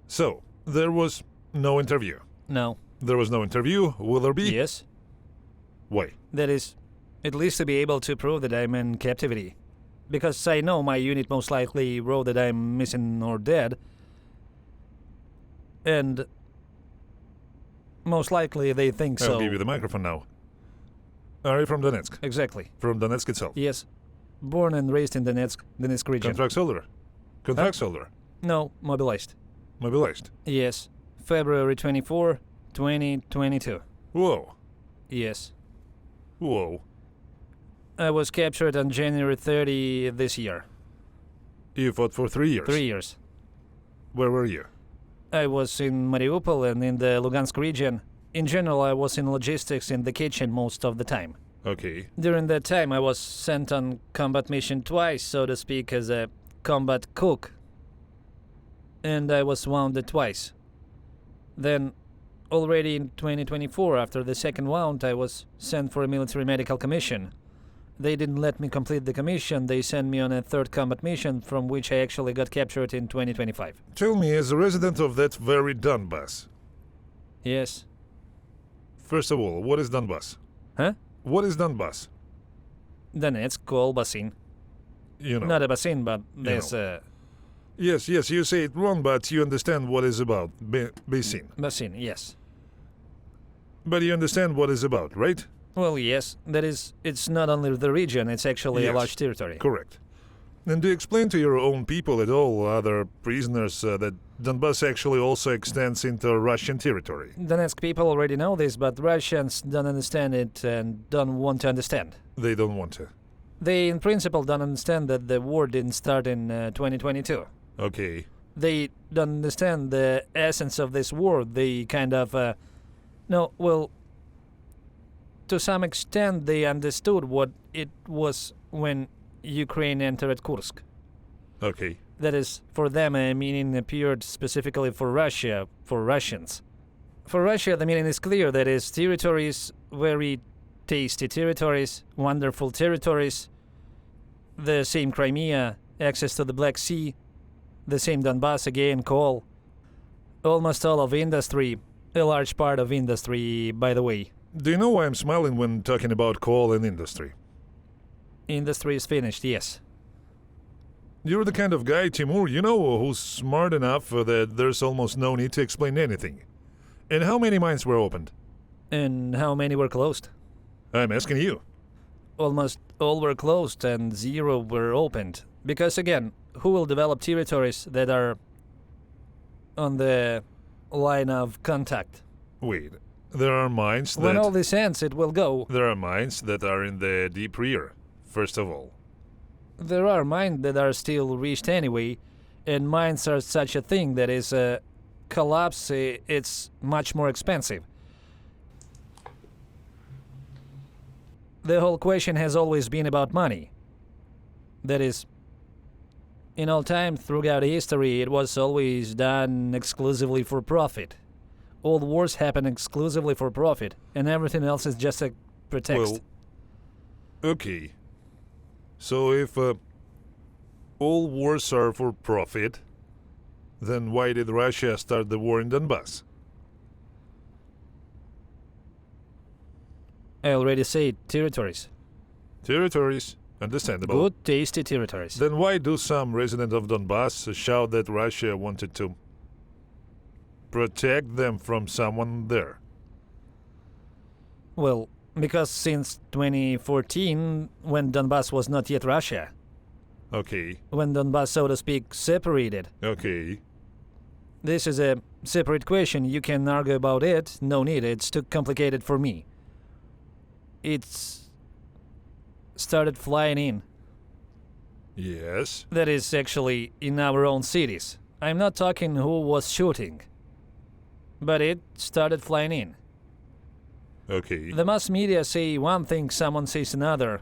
So, there was no interview. No. There was no interview. Will there be? Yes. Why? That is, at least to be able to prove that I'm in captivity. Because I know my unit most likely wrote that I'm missing or dead. And most likely they think so. I'll give you the microphone now. Are you from Donetsk? Exactly. From Donetsk itself? Yes. Born and raised in Donetsk region. Contract holder? Contract holder? No, mobilized. Mobilized? Yes. February 24, 2022. Whoa. Yes. Whoa. I was captured on January 30 this year. You fought for 3 years? 3 years. Where were you? I was in Mariupol and in the Lugansk region. In general, I was in logistics in the kitchen most of the time. Okay. During that time, I was sent on combat mission twice, so to speak, as a combat cook. And I was wounded twice. Then, already in 2024, after the second wound, I was sent for a military medical commission. They didn't let me complete the commission. They sent me on a third combat mission, from which I actually got captured in 2025. Tell me, as a resident of that very Donbass, Yes. first of all, what is Donbass? Huh? What is Donbass? Donetsk, Kol, Basin. You know. Not a basin, but there's know. a Yes, you say it wrong, but you understand what it's about. Basin. basin, yes. But you understand what it's about, right? Well, yes, that is, it's not only the region, it's actually Yes. a large territory. Correct. And do you explain to your own people at all, other prisoners, that Donbass actually also extends into Russian territory? Donetsk people already know this, but Russians don't understand it and don't want to understand. They don't want to. They, in principle, don't understand that the war didn't start in 2022. Okay. They don't understand the essence of this war. They kind of, no, well, to some extent, they understood what it was when Ukraine entered Kursk. Okay. That is, for them, a meaning appeared specifically for Russia, for Russians. For Russia, the meaning is clear. That is, territories, very tasty territories, wonderful territories, the same Crimea, access to the Black Sea, the same Donbass again, coal, almost all of industry, a large part of industry, by the way. Do you know why I'm smiling when talking about coal and industry? Industry is finished, yes. You're the kind of guy, Timur, you know, who's smart enough that there's almost no need to explain anything. And how many mines were opened? And how many were closed? I'm asking you. Almost all were closed and 0 were opened. Because again, who will develop territories that are on the line of contact? Wait, there are mines that... When all this ends, it will go. There are mines that are in the deep rear, first of all. There are mines that are still reached anyway, and mines are such a thing that is a collapse, it's much more expensive. The whole question has always been about money. That is, in all time throughout history, it was always done exclusively for profit. All wars happen exclusively for profit, and everything else is just a pretext. Well, okay. So if all wars are for profit, then why did Russia start the war in Donbass? I already said territories. Territories, understandable. Good, tasty territories. Then why do some residents of Donbass shout that Russia wanted to protect them from someone there? Well, because since 2014, when Donbass was not yet Russia, Okay, when Donbass, so to speak, separated, okay. this is a separate question. You can argue about it. No need. It's too complicated for me. It's started flying in. Yes. That is actually in our own cities. I'm not talking who was shooting, but it started flying in. Okay. The mass media say one thing, someone says another.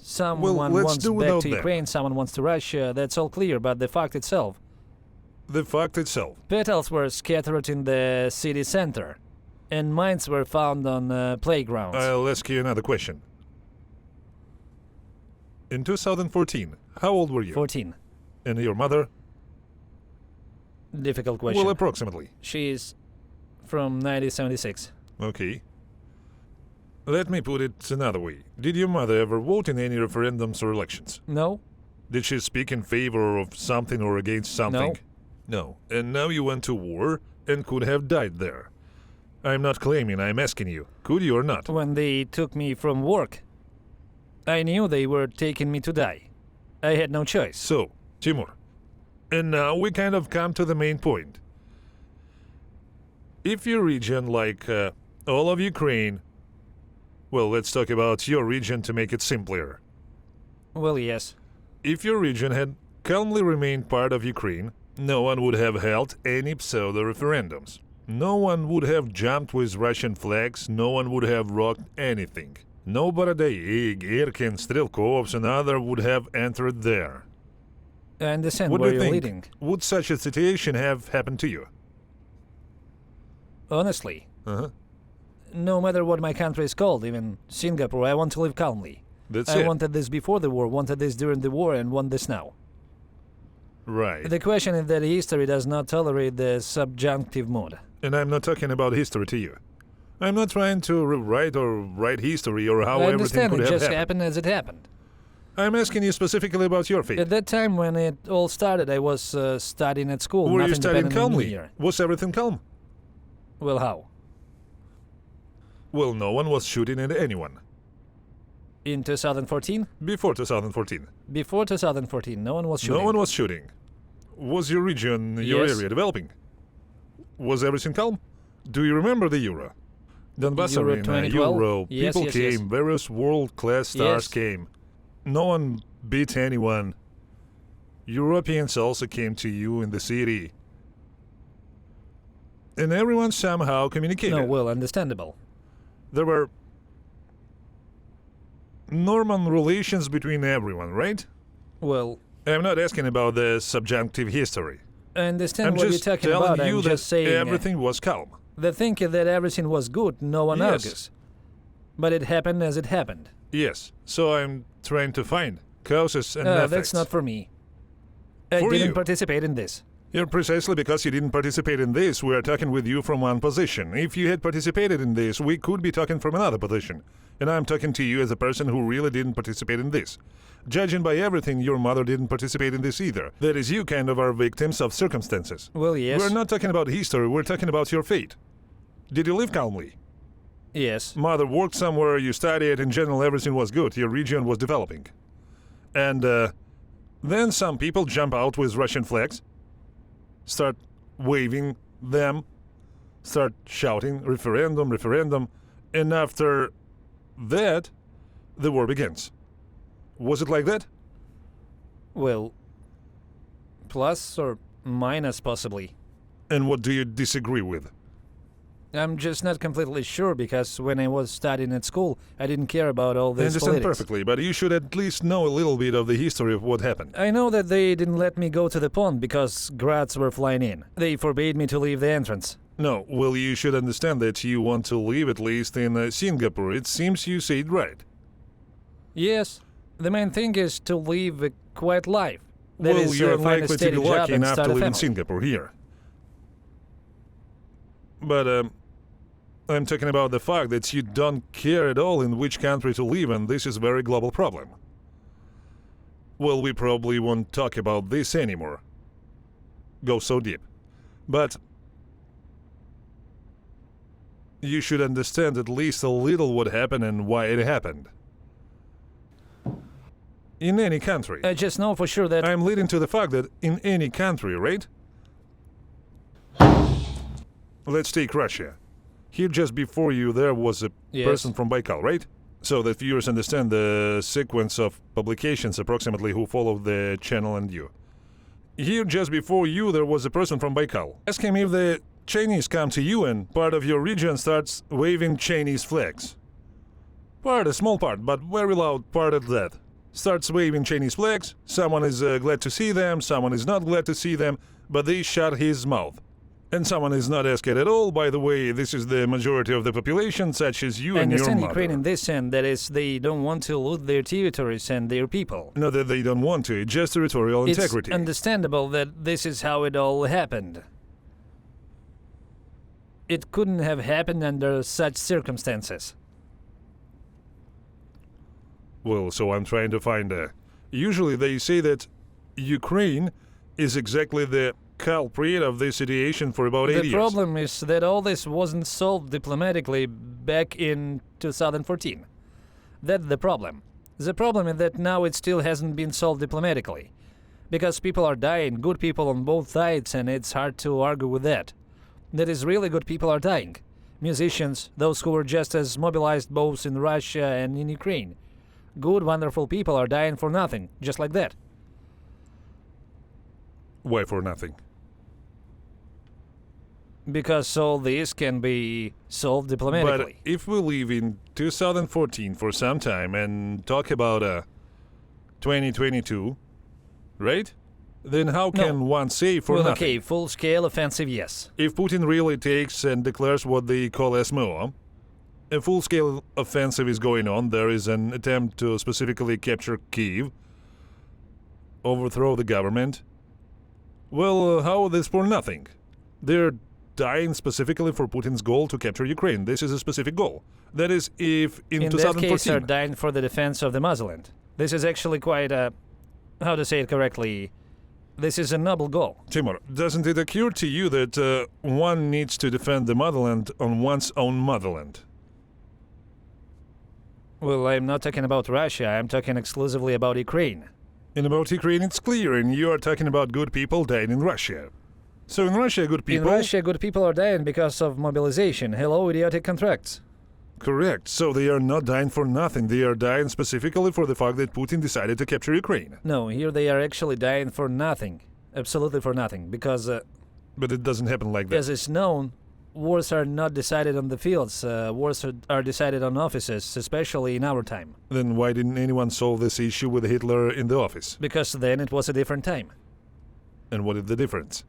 Someone let's wants do back without to them. Ukraine, someone wants to Russia. That's all clear, but the fact itself. The fact itself. Petals were scattered in the city center, and mines were found on playgrounds. I'll ask you another question. In 2014, how old were you? 14. And your mother? difficult question. Well, approximately. She's from 1976. Okay. Let me put it another way. Did your mother ever vote in any referendums or elections? No? Did she speak in favor of something or against something? No. And now you went to war and could have died there. I'm not claiming, I'm asking you. Could you or not? When they took me from work, I knew they were taking me to die. I had no choice. So, Timur, and now we kind of come to the main point. If your region, like all of Ukraine, well, let's talk about your region to make it simpler. Well, yes. If your region had calmly remained part of Ukraine, no one would have held any pseudo-referendums. No one would have jumped with Russian flags, no one would have rocked anything. No Volodymyr, Irkin, Strelkovs and others would have entered there. I understand What do where you you're think? leading. Would such a situation have happened to you? Honestly, Uh-huh. no matter what my country is called, even Singapore, I want to live calmly. That's I it. wanted this before the war, wanted this during the war, and want this now. Right. The question is that history does not tolerate the subjunctive mode. And I'm not talking about history to you. I'm not trying to rewrite or write history or how I everything understand could it have just happened. happened as it happened. I'm asking you specifically about your fate. At that time when it all started, I was studying at school. Were you nothing studying depended on me calmly? here. Was everything calm? Well, how? Well, no one was shooting at anyone. In 2014? Before 2014. Before 2014, no one was shooting. No one was shooting. Was your region, your Yes. area developing? Was everything calm? Do you remember the Euro? Donbass Euro Arena, 2012? Euro, Yes, people yes, came, yes. various world-class stars Yes. came. No one beat anyone. Europeans also came to you in the city. And everyone somehow communicated. No, well, understandable. There were normal relations between everyone, right? Well, I'm not asking about the subjunctive history. I understand I'm what you're just talking telling about. you I'm that just saying everything was calm. the thing is that everything was good, no one Yes. argues. But it happened as it happened. Yes, so I'm trying to find causes and effects. That's not for me. I For didn't you. participate in this. Yeah, precisely because you didn't participate in this, we are talking with you from one position. If you had participated in this, we could be talking from another position. And I'm talking to you as a person who really didn't participate in this. Judging by everything, your mother didn't participate in this either. That is, you kind of are victims of circumstances. Well, yes. We're not talking about history, we're talking about your fate. Did you live calmly? Yes. Mother worked somewhere, you studied, in general everything was good, your region was developing. And then some people jump out with Russian flags, start waving them, start shouting, referendum, referendum, and after that, the war begins. Was it like that? Well, plus or minus possibly. And what do you disagree with? I'm just not completely sure because when I was studying at school, I didn't care about all I this understand politics. perfectly, but you should at least know a little bit of the history of what happened. I know that they didn't let me go to the pond because grads were flying in. They forbade me to leave the entrance. No, well, you should understand that you want to live at least in Singapore. It seems you said right. Yes, the main thing is to live a quiet life. That Well, is, you're find a unlikely to steady be job lucky and enough start to a live in family. Singapore here. But I'm talking about the fact that you don't care at all in which country to live, and this is a very global problem. Well, we probably won't talk about this anymore. Go so deep. But you should understand at least a little what happened and why it happened. In any country. I just know for sure that I'm leading to the fact that in any country, right? Let's take Russia. Here just before you there was a Yes. person from Baikal, right? So that viewers understand the sequence of publications approximately who follow the channel and you. Here just before you there was a person from Baikal. Ask him if the Chinese come to you and part of your region starts waving Chinese flags. A small part, but very loud part of that. Starts waving Chinese flags, someone is glad to see them, someone is not glad to see them, but they shut his mouth. And someone is not scared at all. By the way, this is the majority of the population, such as you I and your understand mother. Ukraine in this sense, that is, they don't want to loot their territories and their people. Not that they don't want to, just territorial integrity. It's understandable that this is how it all happened. It couldn't have happened under such circumstances. Well, so I'm trying to find usually they say that Ukraine is exactly the culprit of this situation for about 8 years. The problem is that all this wasn't solved diplomatically back in 2014. That's the problem. The problem is that now it still hasn't been solved diplomatically. Because people are dying, good people on both sides, and it's hard to argue with that. That is, really good people are dying. Musicians, those who were just as mobilized both in Russia and in Ukraine. Good, wonderful people are dying for nothing, just like that. Why for nothing? Because all this can be solved But diplomatically. if we live in 2014 for some time and talk about 2022, right? Then how can one say for Well, nothing? okay, full-scale offensive, yes. If Putin really takes and declares what they call SMO, a full-scale offensive is going on. There is an attempt to specifically capture Kyiv, overthrow the government. Well, how is this for nothing? They're dying specifically for Putin's goal to capture Ukraine. This is a specific goal. That is, if in In that 2014... case, are dying for the defense of the motherland. This is actually quite a... how to say it correctly? This is a noble goal. Timur, doesn't it occur to you that one needs to defend the motherland on one's own motherland? Well, I'm not talking about Russia, I'm talking exclusively about Ukraine. And about Ukraine, it's clear, and you are talking about good people dying in Russia. So in Russia, good people... In Russia, good people are dying because of mobilization. Hello, idiotic contracts. Correct. So they are not dying for nothing. They are dying specifically for the fact that Putin decided to capture Ukraine. No, here they are actually dying for nothing. Absolutely for nothing. Because, But it doesn't happen like that. as is known, wars are not decided on the fields. Wars are decided on offices, especially in our time. Then why didn't anyone solve this issue with Hitler in the office? Because then it was a different time. And what is the difference?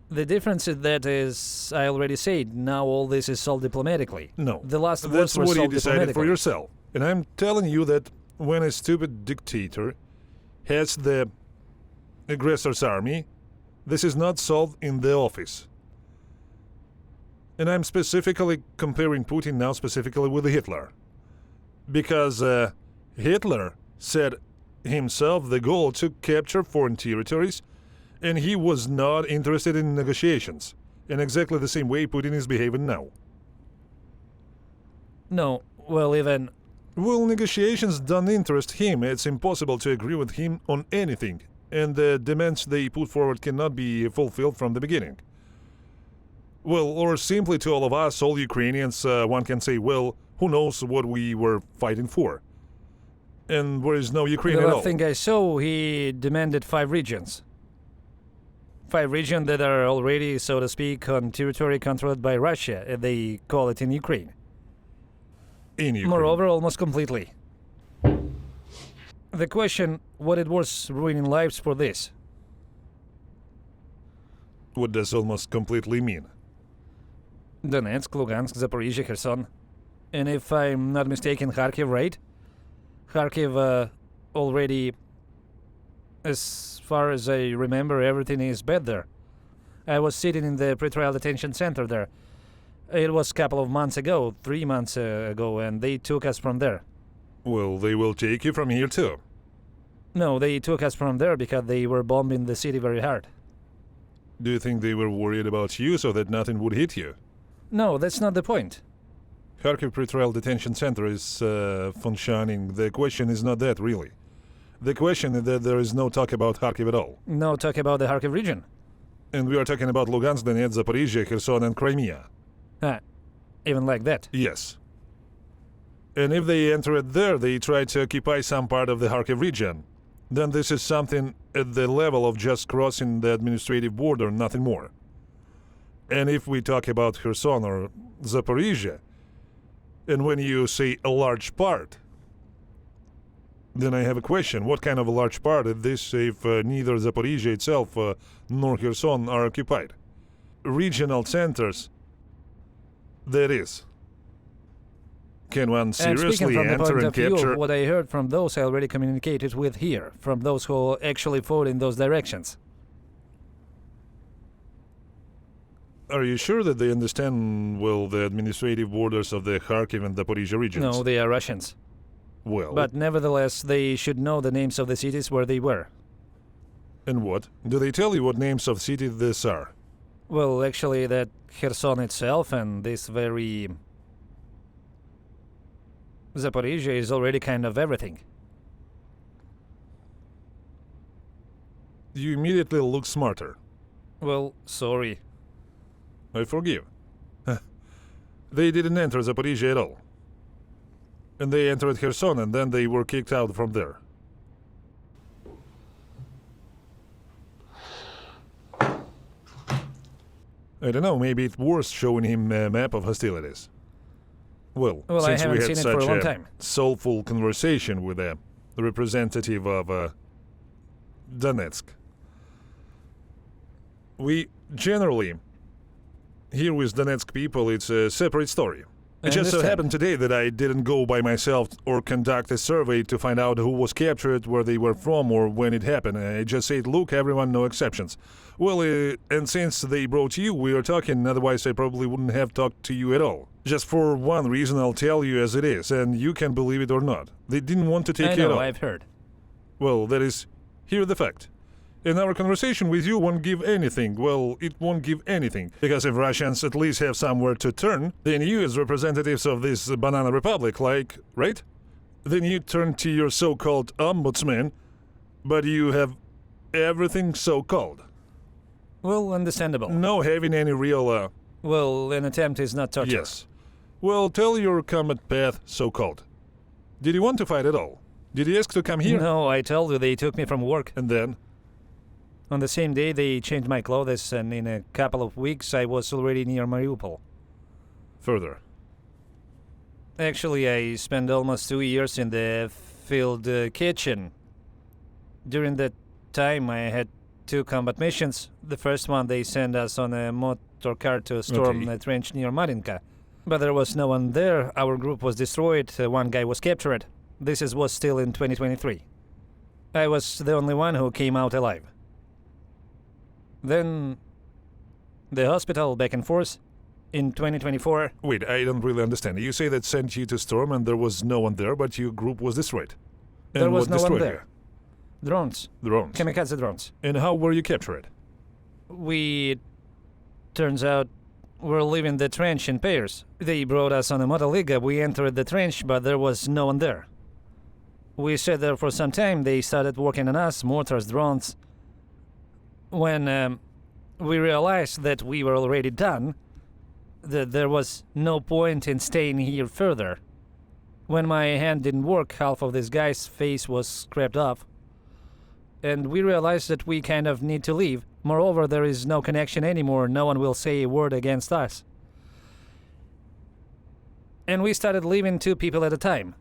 The difference is that is, I already said, now all this is solved diplomatically. No. The last wars That's were what you solved decided for diplomatically. yourself. And I'm telling you that when a stupid dictator has the aggressor's army, this is not solved in the office. And I'm specifically comparing Putin now specifically with Hitler. Because Hitler set himself the goal to capture foreign territories, and he was not interested in negotiations, in exactly the same way Putin is behaving now. No, well, even... Well, negotiations don't interest him. It's impossible to agree with him on anything, and the demands they put forward cannot be fulfilled from the beginning. Well, or simply to all of us, all Ukrainians, one can say, well, who knows what we were fighting for? And there is no Ukraine The at last all. thing I saw, he demanded 5 regions. 5 regions that are already, so to speak, on territory controlled by Russia. They call it in Ukraine. In Ukraine. Moreover, almost completely. The question, what it was ruining lives for this? What does almost completely mean? Donetsk, Lugansk, Zaporizhia, Kherson. And if I'm not mistaken, Kharkiv, right? Kharkiv already, as far as I remember, everything is bad there. I was sitting in the pretrial detention center there. It was a couple of months ago, 3 months ago, and they took us from there. Well, they will take you from here too. No, they took us from there because they were bombing the city very hard. Do you think they were worried about you so that nothing would hit you? No, that's not the point. Kharkiv Pretrial Detention Center is functioning. The question is not that, really. The question is that there is no talk about Kharkiv at all. No talk about the Kharkiv region. And we are talking about Lugansk, Donetsk, Zaporizhia, Kherson, and Crimea. Ah, even like that. Yes. And if they enter it there, they try to occupy some part of the Kharkiv region. Then this is something at the level of just crossing the administrative border, nothing more. And if we talk about Kherson or Zaporizhia, and when you say a large part, then I have a question. What kind of a large part is this if neither Zaporizhia itself nor Kherson are occupied? regional centers, that is. Can one And speaking seriously from the enter point and of view capture? of what I heard from those I already communicated with here, from those who actually fought in those directions. Are you sure that they understand well the administrative borders of the Kharkiv and Zaporizhia regions? No, they are Russians. Well, But nevertheless, they should know the names of the cities where they were. and what? Do they tell you what names of cities this are? Well, actually, that Kherson itself and this very Zaporizhia is already kind of everything. You immediately look smarter. Well, sorry. I forgive. They didn't enter Zaporizhia at all. And they entered Kherson and then they were kicked out from there. I don't know, maybe it's worth showing him a map of hostilities. Well, Well, I since we haven't had seen it for such a long time. soulful conversation with the representative of Donetsk, we generally, here with Donetsk people, it's a separate story. I It just so understand. happened today that I didn't go by myself or conduct a survey to find out who was captured, where they were from, or when it happened. I just said, look, everyone, no exceptions. Well, and since they brought you, we are talking, otherwise I probably wouldn't have talked to you at all. Just for one reason, I'll tell you as it is, and you can believe it or not. They didn't want to take I you at know, all. I've heard. Well, that is, here the fact. And our conversation with you won't give anything. Well, it won't give anything. Because if Russians at least have somewhere to turn, then you as representatives of this banana republic, like, right? Then you turn to your so-called ombudsman, but you have everything so-called. Well, understandable. No having any real, Well, an attempt is not torture. yes. Well, tell your combat path, so-called. Did you want to fight at all? Did you ask to come here? No, I told you they took me from work. And then? On the same day, they changed my clothes, and in a couple of weeks, I was already near Mariupol. Further. Actually, I spent almost 2 years in the field kitchen. During that time, I had 2 combat missions. The first one, they sent us on a motor car to storm Okay. a trench near Marinka. But there was no one there. Our group was destroyed. One guy was captured. Was still in 2023. I was the only one who came out alive. Then the hospital back and forth in 2024. Wait, I don't really understand. You say that sent you to storm and there was no one there, but your group was destroyed. And There was what no one destroyed there. Drones. you? Drones. Kamikaze drones. And how were you captured? We, turns out, were leaving the trench in pairs. They brought us on a Motoliga. We entered the trench, but there was no one there. We sat there for some time. They started working on us, mortars, drones. When we realized that we were already done, that there was no point in staying here further. When my hand didn't work, half of this guy's face was scraped off. And we realized that we kind of need to leave. Moreover, there is no connection anymore. No one will say a word against us. And we started leaving 2 people at a time.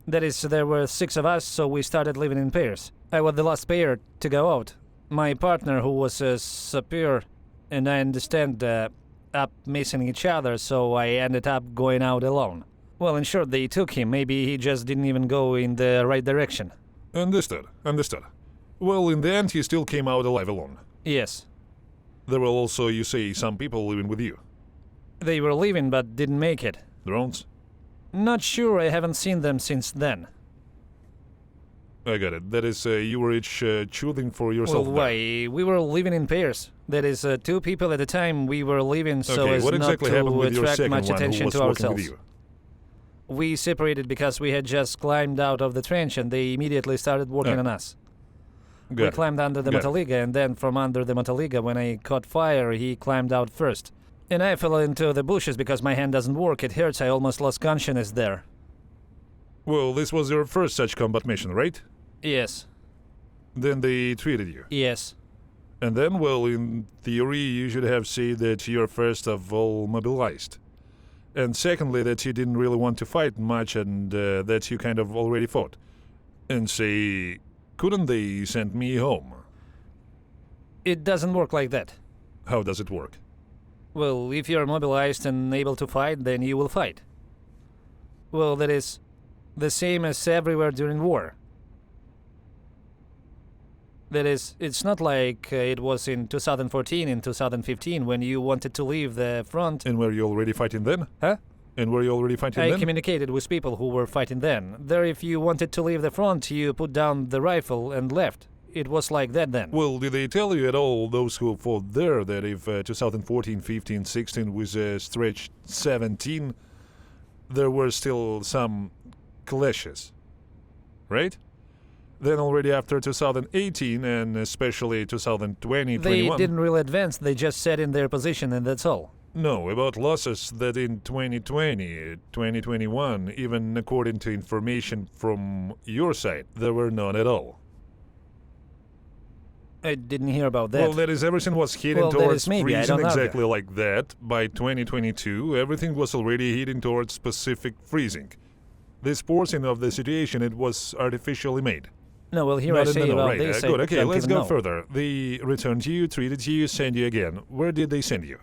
That is, there were 6 of us, so we started living in pairs. I was the last pair to go out. My partner, who was a sapeur, and I understand, up missing each other, so I ended up going out alone. Well, in short, they took him. Maybe he just didn't even go in the right direction. Understood. Understood. Well, in the end, you still came out alive alone. Yes. There were also, you say, some people living with you. They were leaving but didn't make it. Drones? Not sure, I haven't seen them since then. I got it. That is, you were each choosing for yourself. Well, there. why? We were living in pairs. That is, 2 people at a time we were living so Okay, as what not exactly happened to with your attract second much one who attention was to working ourselves. with you? We separated because we had just climbed out of the trench and they immediately started working on us. Got We it. climbed under the Got it. Motoliga, and then from under the Motoliga, when I caught fire, he climbed out first. And I fell into the bushes because my hand doesn't work. It hurts. I almost lost consciousness there. Well, this was your first such combat mission, right? Yes. Then they treated you. Yes. And then, well, in theory, you should have said that you're first of all mobilized. And secondly, that you didn't really want to fight much and that you kind of already fought. And say, couldn't they send me home? It doesn't work like that. How does it work? Well, if you're mobilized and able to fight, then you will fight. Well, that is the same as everywhere during war. That is, it's not like it was in 2014 and 2015 when you wanted to leave the front. And were you already fighting then? Huh? And were you already fighting I then? communicated with people who were fighting then. There, if you wanted to leave the front, you put down the rifle and left. It was like that then. Well, did they tell you at all, those who fought there, that if 2014, 15, 16 was stretched 17, there were still some clashes, right? Then already after 2018 and especially 2020, They 21... didn't really advance, they just sat in their position and that's all. No, about losses that in 2020, 2021, even according to information from your side, there were none at all. I didn't hear about that. Well, that is, everything was heading Well, that towards is maybe, I freezing don't know. exactly like that. By 2022, everything was already heading towards specific freezing. This portion of the situation, it was artificially made. No, well, here Not I in the say know, about right. this. Good, I okay, don't let's even go know. further. They returned you, treated you, sent you again. Where did they send you?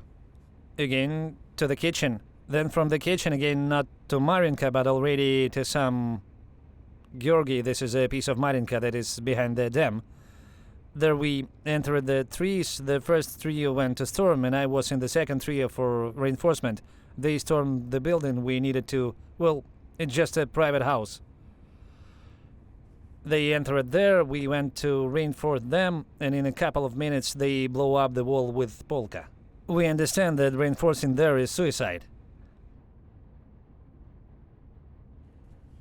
Again, to the kitchen. Then from the kitchen again, not to Marinka, but already to some... Georgi, this is a piece of Marinka that is behind the dam. There we entered the trees. The first trio went to storm, and I was in the second trio for reinforcement. They stormed the building we needed to... Well, it's just a private house. They entered there, we went to reinforce them, and in a couple of minutes they blow up the wall with polka. We understand that reinforcing there is suicide.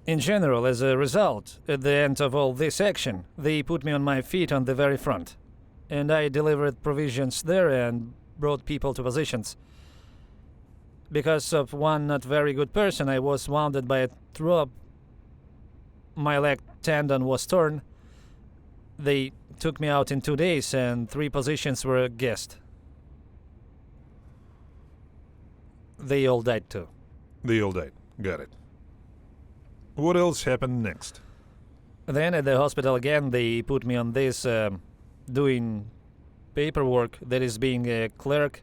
In general, as a result, at the end of all this action, they put me on my feet on the very front. And I delivered provisions there and brought people to positions. Because of one not very good person, I was wounded by a drop. My leg tendon was torn. They took me out in 2 days and 3 positions were guessed. They all died too. They all died. Got it. What else happened next? Then at the hospital again, they put me on this, doing paperwork, that is being a clerk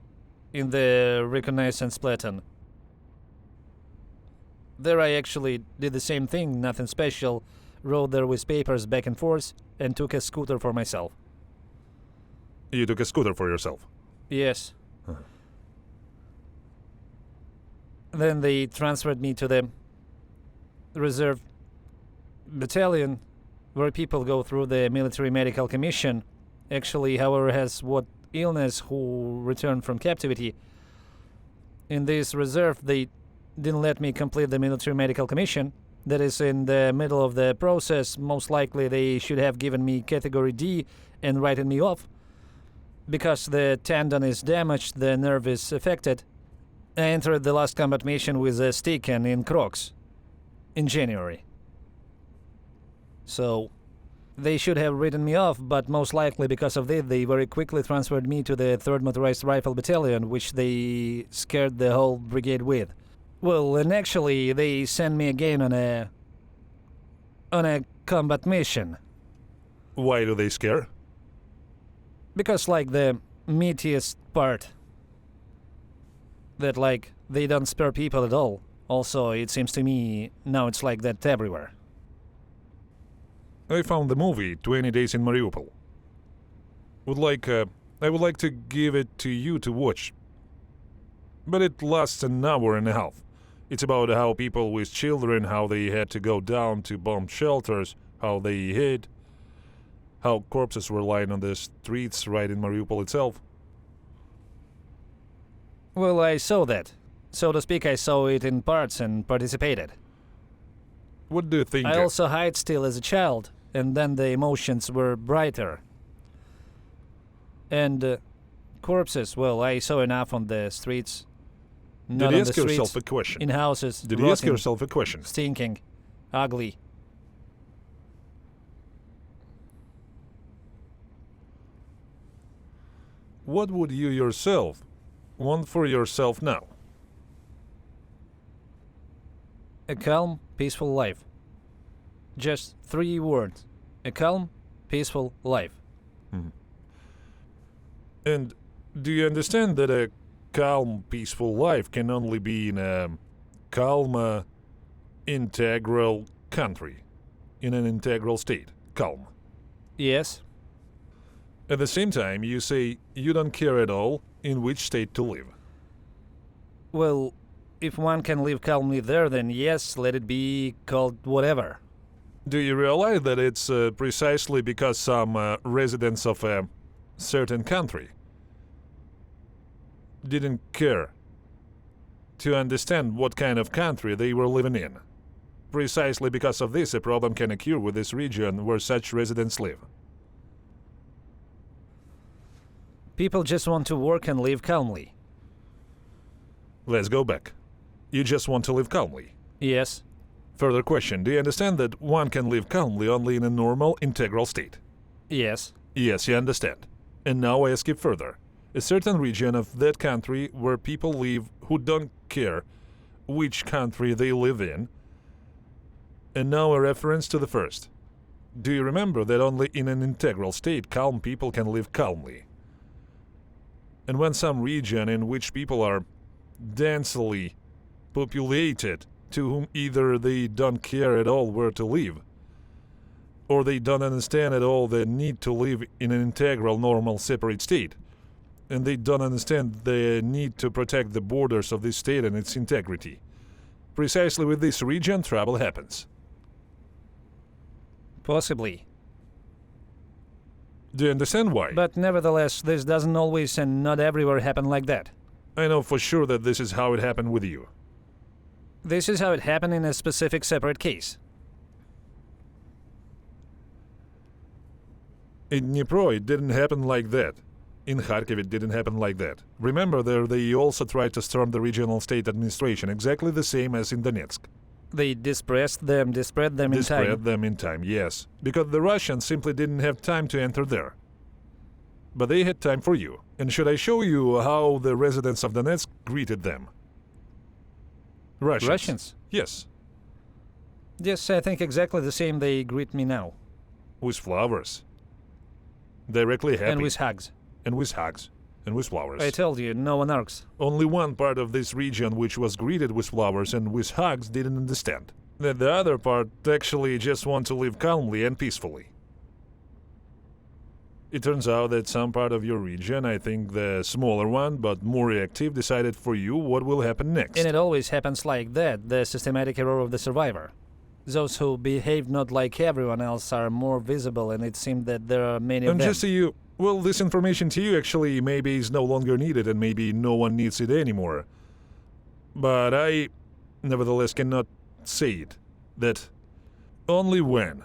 in the reconnaissance platoon. There I actually did the same thing, nothing special, rode there with papers back and forth, and took a scooter for myself. You took a scooter for yourself? Yes. Uh-huh. Then they transferred me to the reserve battalion, where people go through the military medical commission. Actually, however, has what illness who returned from captivity. In this reserve, they didn't let me complete the military medical commission. That is in the middle of the process. Most likely they should have given me category D and written me off. Because the tendon is damaged, the nerve is affected. I entered the last combat mission with a stick and in Crocs in January. So they should have written me off, but most likely because of this, they very quickly transferred me to the 3rd Motorized Rifle Battalion, which they scared the whole brigade with. Well, and actually, they sent me again on a combat mission. Why do they scare? Because, like, the meatiest part, that, like, they don't spare people at all. Also, it seems to me now it's like that everywhere. I found the movie 20 Days in Mariupol. I would like to give it to you to watch. But it lasts an hour and a half. It's about how people with children, how they had to go down to bomb shelters, how they hid, how corpses were lying on the streets right in Mariupol itself. Well, I saw that. So to speak, I saw it in parts and participated. What do you think? I also hide still as a child, and then the emotions were brighter. And corpses, well, I saw enough on the streets. Not Did on you the ask streets, yourself a question? in houses, Did you ask rotting, yourself a question? stinking, ugly. What would you yourself want for yourself now? A calm, peaceful life. Just 3 words. A calm, peaceful life. And do you understand that a calm, peaceful life can only be in a calm, integral country, in an integral state, calm. Yes. At the same time, you say you don't care at all in which state to live. Well, if one can live calmly there, then yes, let it be called whatever. Do you realize that it's precisely because some residents of a certain country didn't care to understand what kind of country they were living in? Precisely because of this, a problem can occur with this region where such residents live. People just want to work and live calmly. Let's go back. You just want to live calmly. Yes. Further question, do you understand that one can live calmly only in a normal, integral state? Yes. Yes, you understand. And now I ask you further. A certain region of that country where people live who don't care which country they live in. And now a reference to the first. Do you remember that only in an integral state calm people can live calmly? And when some region in which people are densely populated, to whom either they don't care at all where to live, or they don't understand at all the need to live in an integral, normal, separate state, and they don't understand the need to protect the borders of this state and its integrity. Precisely with this region, trouble happens. Possibly. Do you understand why? But nevertheless, this doesn't always and not everywhere happen like that. I know for sure that this is how it happened with you. This is how it happened in a specific separate case. In Dnipro, it didn't happen like that. In Kharkiv, it didn't happen like that. Remember, there they also tried to storm the regional state administration, exactly the same as in Donetsk. They dispersed them in time. Dispersed them in time, yes. Because the Russians simply didn't have time to enter there. But they had time for you. And should I show you how the residents of Donetsk greeted them? Russians? Yes. Yes, I think exactly the same they greet me now. With flowers. Directly happy. And with hugs. And with hugs. And with flowers. I told you, no one arcs. Only one part of this region which was greeted with flowers and with hugs didn't understand. That the other part actually just want to live calmly and peacefully. It turns out that some part of your region, I think the smaller one, but more reactive, decided for you what will happen next. And it always happens like that, the systematic error of the survivor. Those who behave not like everyone else are more visible, and it seemed that there are many of them. And just so you... Well, this information to you actually maybe is no longer needed and maybe no one needs it anymore. But I, nevertheless, cannot say it. That only when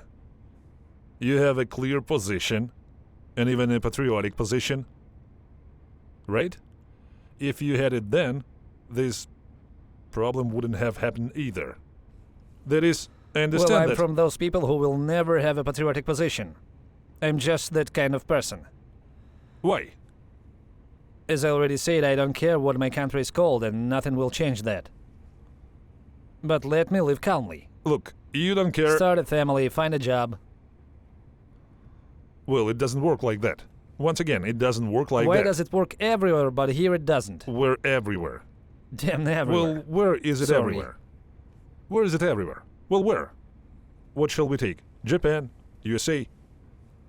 you have a clear position, and even a patriotic position, right? If you had it then, this problem wouldn't have happened either. That is, I understand well, I'm that... from those people who will never have a patriotic position. I'm just that kind of person. Why? As I already said, I don't care what my country is called, and nothing will change that. But let me live calmly. Look, you don't care... Start a family, find a job. Well, it doesn't work like that. Once again, it doesn't work like that. Why does it work everywhere, but here it doesn't? We're everywhere. Damn everywhere. Well, where is it everywhere? Where is it everywhere? Well, where? What shall we take? Japan? USA?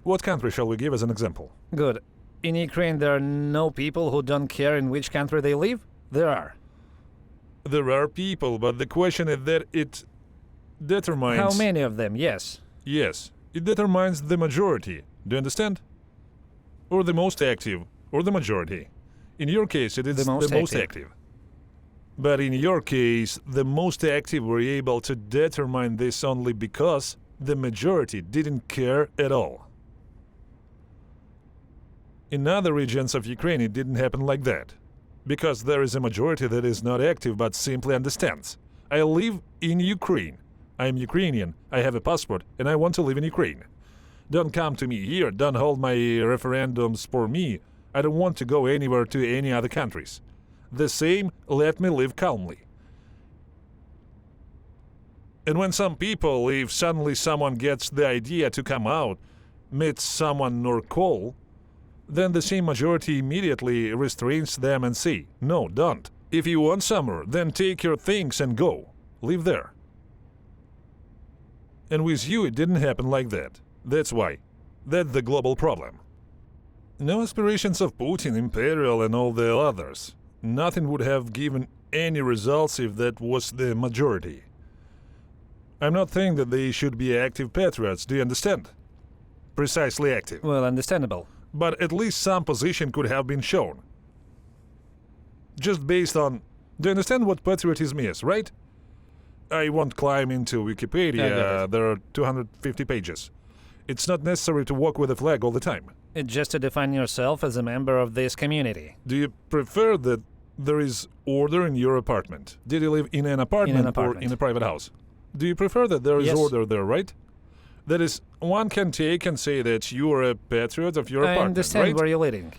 What country shall we give as an example? Good. In Ukraine, there are no people who don't care in which country they live? There are. There are people, but the question is that it determines... How many of them? Yes. Yes. It determines the majority. Do you understand? Or the most active, or the majority. In your case, it is the most active. But in your case, the most active were able to determine this only because the majority didn't care at all. In other regions of Ukraine, it didn't happen like that. Because there is a majority that is not active but simply understands. I live in Ukraine. I am Ukrainian, I have a passport, and I want to live in Ukraine. Don't come to me here, don't hold my referendums for me. I don't want to go anywhere to any other countries. The same, let me live calmly. And when some people, if suddenly someone gets the idea to come out, meet someone or call, then the same majority immediately restrains them and say, no, don't. If you want summer, then take your things and go. Live there. And with you it didn't happen like that. That's why. That's the global problem. No aspirations of Putin, Imperial and all the others. Nothing would have given any results if that was the majority. I'm not saying that they should be active patriots, do you understand? Precisely active. Well, understandable. But at least some position could have been shown. Just based on... Do you understand what patriotism is, right? I won't climb into Wikipedia, there are 250 pages. It's not necessary to walk with a flag all the time. Just to define yourself as a member of this community. Do you prefer that there is order in your apartment? Did you live in an apartment, or in a private house? Do you prefer that there is order there, right? That is, one can take and say that you are a patriot of your apartment, I understand right? where you're living.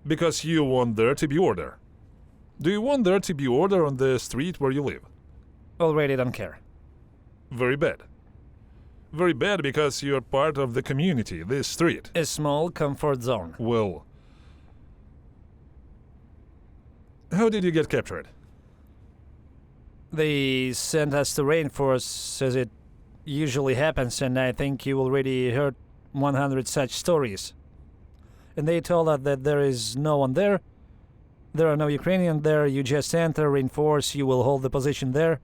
Because you want there to be order. Do you want there to be order on the street where you live? Already don't care. Very bad. Very bad because you're part of the community, this street. A small comfort zone. Well... How did you get captured? They sent us to reinforce, as it usually happens, and I think you already heard 100 such stories. And they told us that there is no one there. There are no Ukrainians there. You just enter, reinforce, you will hold the position there.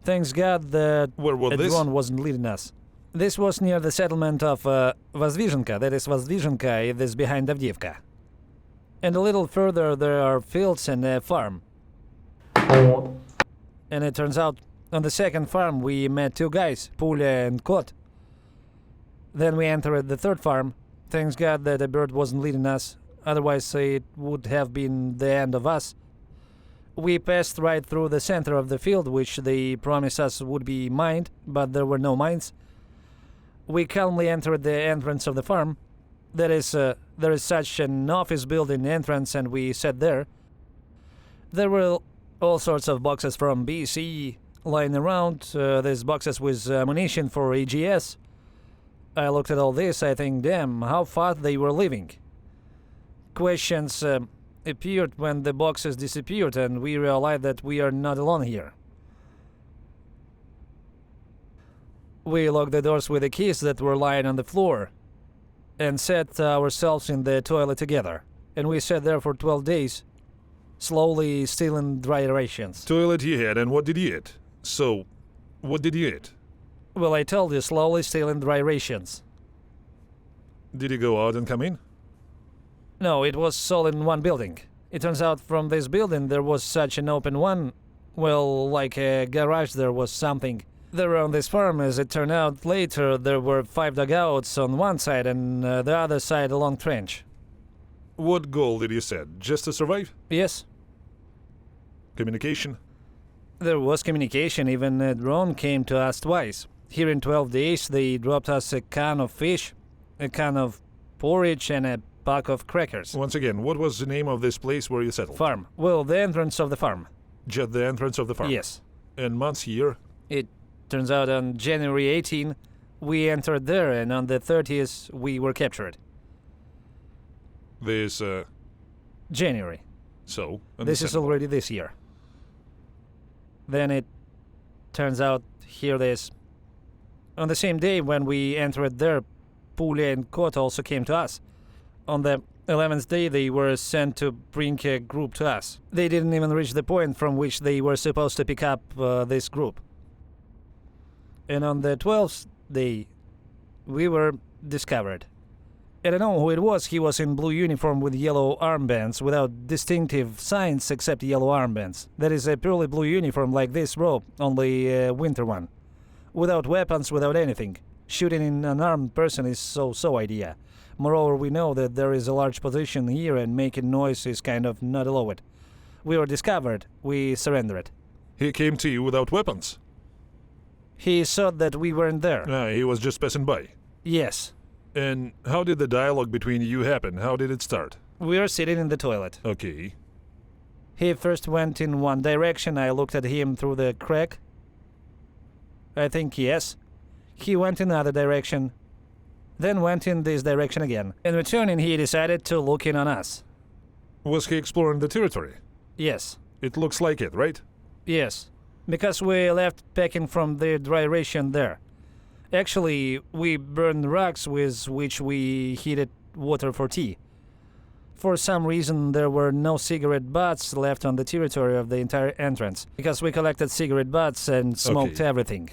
Thanks God that Where was a this? drone wasn't leading us. This was near the settlement of Vozdvizhenka. That is Vozdvizhenka, it is behind Avdiivka. And a little further there are fields and a farm. And it turns out, on the second farm we met two guys, Pulya and Kot. Then we entered the third farm. Thanks God that a bird wasn't leading us, otherwise it would have been the end of us. We passed right through the center of the field, which they promised us would be mined, but there were no mines. We calmly entered the entrance of the farm. There is such an office building entrance, and we sat there. There were all sorts of boxes from BC lying around. There's boxes with ammunition for AGS. I looked at all this, I think, damn, how fast they were living. Questions appeared when the boxes disappeared, and we realized that we are not alone here. We locked the doors with the keys that were lying on the floor, and set ourselves in the toilet together. And we sat there for 12 days, slowly stealing dry rations. Toilet you had, and what did you eat? So, what did you eat? Well, I told you, slowly stealing dry rations. Did you go out and come in? No, it was all in one building. It turns out from this building there was such an open one. Well, like a garage, there was something. There on this farm, as it turned out later, there were 5 dugouts on one side and the other side a long trench. What goal did you set? Just to survive? Yes. Communication? There was communication, even a drone came to us twice. Here in 12 days they dropped us a can of fish, a can of porridge and a pack of crackers. Once again, what was the name of this place where you settled? Farm. Well, the entrance of the farm. Just the entrance of the farm? Yes. And months, year? It turns out on January 18, we entered there, and on the 30th, we were captured. This, January. So? This is already this year. Then it turns out, here it is. On the same day when we entered there, Pulya and Kot also came to us. On the 11th day, they were sent to bring a group to us. They didn't even reach the point from which they were supposed to pick up this group. And on the 12th day, we were discovered. I don't know who it was. He was in blue uniform with yellow armbands, without distinctive signs except yellow armbands. That is a purely blue uniform like this robe, only a winter one. Without weapons, without anything. Shooting an unarmed person is so-so idea. Moreover, we know that there is a large position here and making noise is kind of not allowed. We were discovered. We surrendered. He came to you without weapons? He saw that we weren't there. He was just passing by? Yes. And how did the dialogue between you happen? How did it start? We were sitting in the toilet. Okay. He first went in one direction. I looked at him through the crack. I think yes. He went in another direction. then went in this direction again. In returning, he decided to look in on us. Was he exploring the territory? Yes. It looks like it, right? Yes. Because we left packing from the dry ration there. Actually, we burned rocks with which we heated water for tea. For some reason, there were no cigarette butts left on the territory of the entire entrance, because we collected cigarette butts and smoked everything.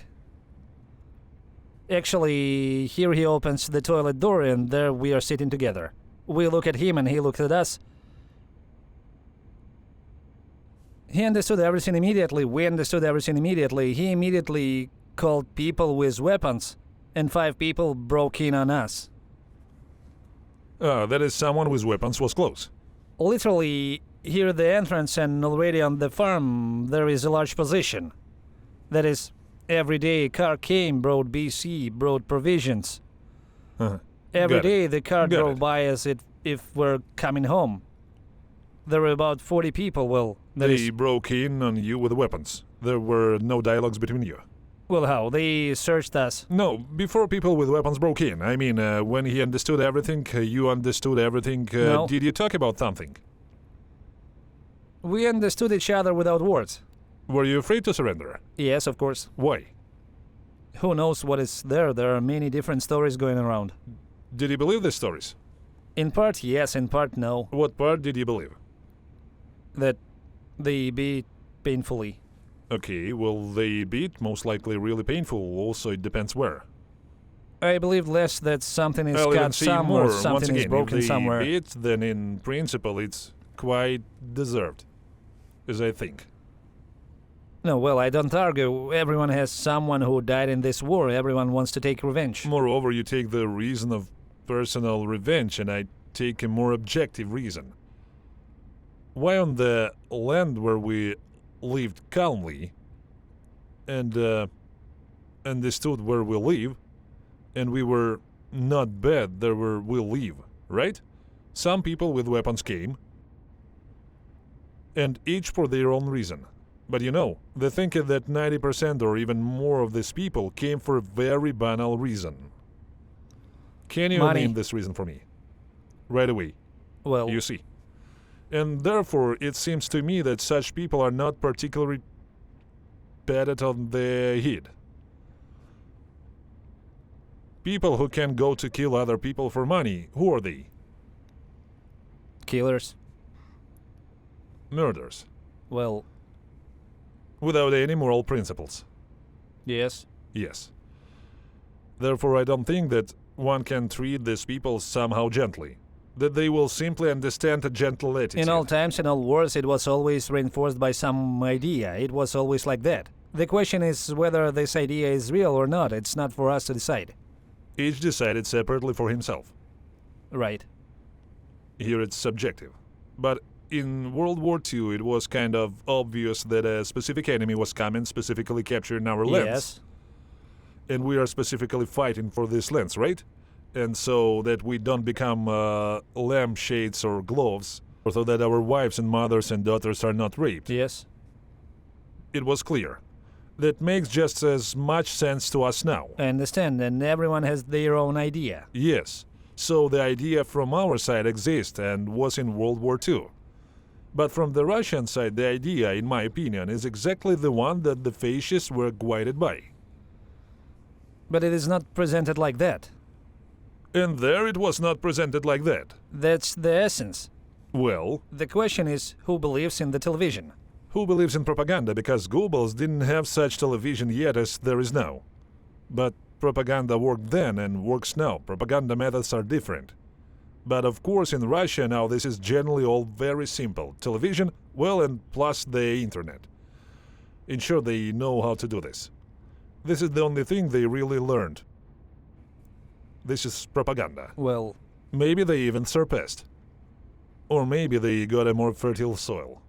Actually, here he opens the toilet door and there we are sitting together. We look at him and he looked at us. He understood everything immediately, we understood everything immediately. He immediately called people with weapons, and 5 people broke in on us. That is, someone with weapons was close. Literally, here at the entrance and already on the farm, there is a large position. That is, every day a car came, brought BC, brought provisions. Every day the car drove by as if we're coming home. There were about 40 people, well, They broke in on you with weapons. There were no dialogues between you. Well, how? They searched us. No, before people with weapons broke in. I mean, when he understood everything, you understood everything. No. Did you talk about something? We understood each other without words. Were you afraid to surrender? Yes, of course. Why? Who knows what is there? There are many different stories going around. Did you believe these stories? In part, yes. In part, no. What part did you believe? That they beat painfully. Okay, will they beat? Most likely really painful. Also, it depends where. I believe less that something is I'll even cut see somewhere, more. Once something is again, broken if they somewhere. beat, then in principle it's quite deserved, as I think. No, well, I don't argue. Everyone has someone who died in this war. Everyone wants to take revenge. Moreover, you take the reason of personal revenge, and I take a more objective reason. Why on the land where we lived calmly and understood where we live, and we were not bad there where we live, right? Some people with weapons came, and each for their own reason. But you know, the thing is that 90% or even more of these people came for a very banal reason. Can you Money. name this reason for me? Right away. Well, You see. And therefore, it seems to me that such people are not particularly bad on the head. People who can go to kill other people for money, who are they? killers. Murderers. Well, Without any moral principles. yes. Yes. Therefore, I don't think that one can treat these people somehow gently. That they will simply understand a gentle attitude. In all times, in all wars, it was always reinforced by some idea. It was always like that. The question is whether this idea is real or not. It's not for us to decide. Each decided separately for himself. Right. Here it's subjective. But in World War II, it was kind of obvious that a specific enemy was coming, specifically capturing our lands. Yes. And we are specifically fighting for this lands, right? And so that we don't become lampshades or gloves, or so that our wives and mothers and daughters are not raped. Yes. It was clear. That makes just as much sense to us now. I understand, and everyone has their own idea. Yes. So the idea from our side exists and was in World War II. But from the Russian side, the idea, in my opinion, is exactly the one that the fascists were guided by. But it is not presented like that. And there it was not presented like that. That's the essence. Well, The question is, who believes in the television? who believes in propaganda? Because Goebbels didn't have such television yet as there is now. But propaganda worked then and works now. Propaganda methods are different. But of course in Russia now this is generally all very simple. Television, well, and plus the internet. In short, they know how to do this. This is the only thing they really learned. This is propaganda. Well, Maybe they even surpassed. Or maybe they got a more fertile soil.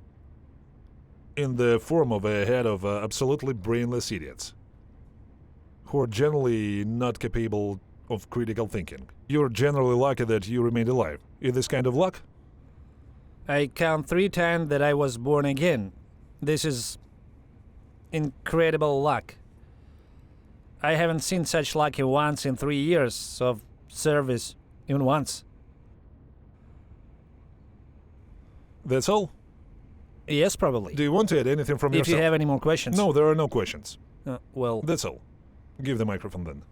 In the form of a head of absolutely brainless idiots. Who are generally not capable of critical thinking. You're generally lucky that you remained alive. Is this kind of luck? I count 3 times that I was born again. This is incredible luck. I haven't seen such luck once in 3 years of service even once. That's all? Yes, probably. Do you want to add anything from If yourself? you have any more questions. No, there are no questions. Well, That's all. Give the microphone then.